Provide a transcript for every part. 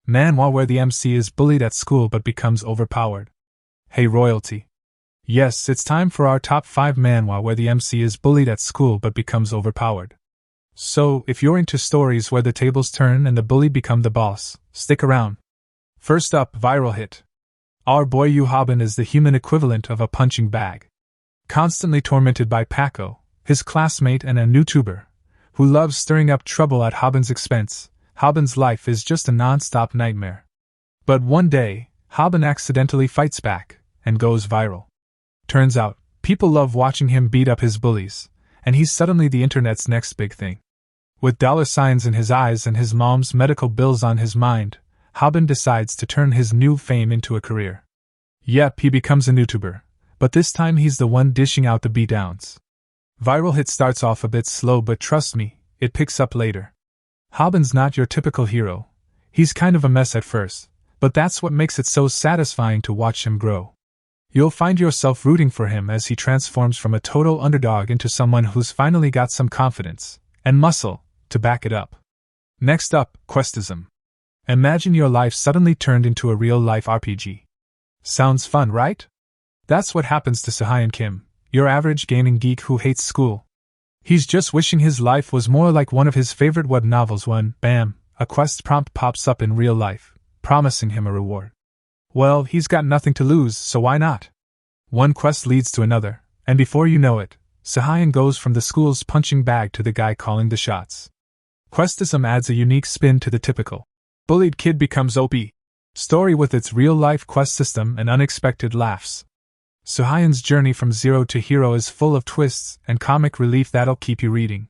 Manhwa, where the MC is bullied at school but becomes overpowered. Hey royalty. Yes, it's time for our top 5 manhwa where the MC is bullied at school but becomes overpowered. So, if you're into stories where the tables turn and the bullied become the boss, stick around. First up, viral hit. Our boy Yu Haben is the human equivalent of a punching bag. Constantly tormented by Paco, his classmate and a YouTuber, who loves stirring up trouble at Haben's expense, Haben's life is just a non-stop nightmare. But one day, Haben accidentally fights back and goes viral. Turns out, people love watching him beat up his bullies, and he's suddenly the internet's next big thing. With $signs in his eyes and his mom's medical bills on his mind, Haben decides to turn his new fame into a career. Yep, he becomes a YouTuber, but this time he's the one dishing out the beatdowns. Viral hit starts off a bit slow, but trust me, it picks up later. Haben's not your typical hero. He's kind of a mess at first, but that's what makes it so satisfying to watch him grow. You'll find yourself rooting for him as he transforms from a total underdog into someone who's finally got some confidence and muscle to back it up. Next up, Questism. Imagine your life suddenly turned into a real-life RPG. Sounds fun, right? That's what happens to Sahayan Kim, your average gaming geek who hates school. He's just wishing his life was more like one of his favorite web novels when, bam, a quest prompt pops up in real life, promising him a reward. Well, he's got nothing to lose, so why not? One quest leads to another, and before you know it, Sahayan goes from the school's punching bag to the guy calling the shots. Questism adds a unique spin to the typical bullied kid becomes OP story with its real-life quest system and unexpected laughs. Sahayan's journey from zero to hero is full of twists and comic relief that'll keep you reading.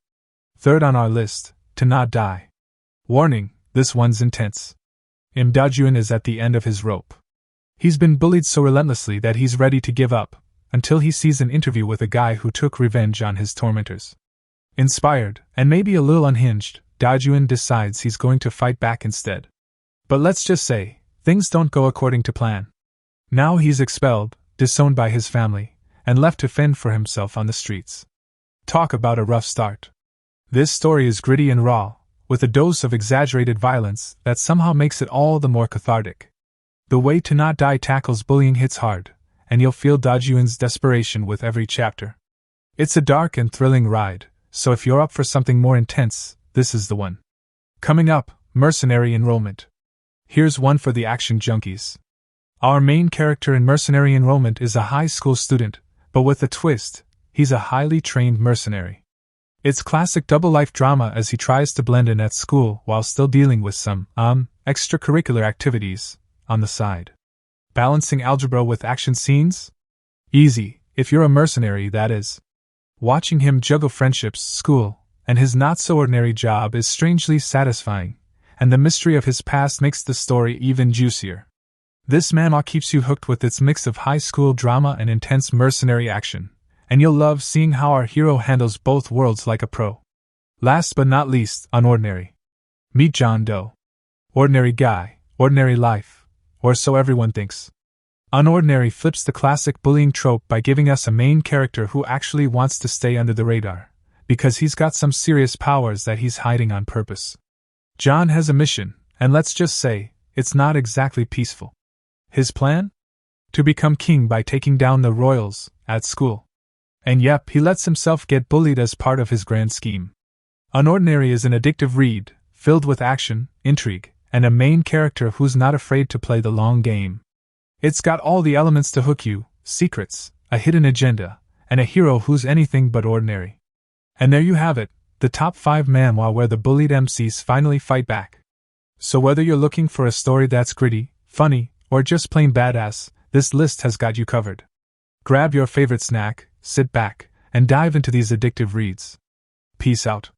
Third on our list, To Not Die. Warning, this one's intense. Im Dajuan is at the end of his rope. He's been bullied so relentlessly that he's ready to give up, until he sees an interview with a guy who took revenge on his tormentors. Inspired, and maybe a little unhinged, Dajuan decides he's going to fight back instead. But let's just say, things don't go according to plan. Now he's expelled, disowned by his family, and left to fend for himself on the streets. Talk about a rough start. This story is gritty and raw, with a dose of exaggerated violence that somehow makes it all the more cathartic. The way To Not Die tackles bullying hits hard, and you'll feel Dajuan's desperation with every chapter. It's a dark and thrilling ride, so if you're up for something more intense, this is the one. Coming up, Mercenary Enrollment. Here's one for the action junkies. Our main character in Mercenary Enrollment is a high school student, but with a twist, he's a highly trained mercenary. It's classic double-life drama as he tries to blend in at school while still dealing with some, extracurricular activities on the side. Balancing algebra with action scenes? Easy, if you're a mercenary, that is. Watching him juggle friendships, school, and his not-so-ordinary job is strangely satisfying, and the mystery of his past makes the story even juicier. This manhwa keeps you hooked with its mix of high school drama and intense mercenary action, and you'll love seeing how our hero handles both worlds like a pro. Last but not least, UnOrdinary. Meet John Doe. Ordinary guy, ordinary life, or so everyone thinks. UnOrdinary flips the classic bullying trope by giving us a main character who actually wants to stay under the radar, because he's got some serious powers that he's hiding on purpose. John has a mission, and let's just say, it's not exactly peaceful. His plan? To become king by taking down the royals at school. And yep, he lets himself get bullied as part of his grand scheme. UnOrdinary is an addictive read, filled with action, intrigue, and a main character who's not afraid to play the long game. It's got all the elements to hook you: secrets, a hidden agenda, and a hero who's anything but ordinary. And there you have it, the top 5 manhwa where the bullied MCs finally fight back. So whether you're looking for a story that's gritty, funny, or just plain badass, this list has got you covered. Grab your favorite snack, sit back, and dive into these addictive reads. Peace out.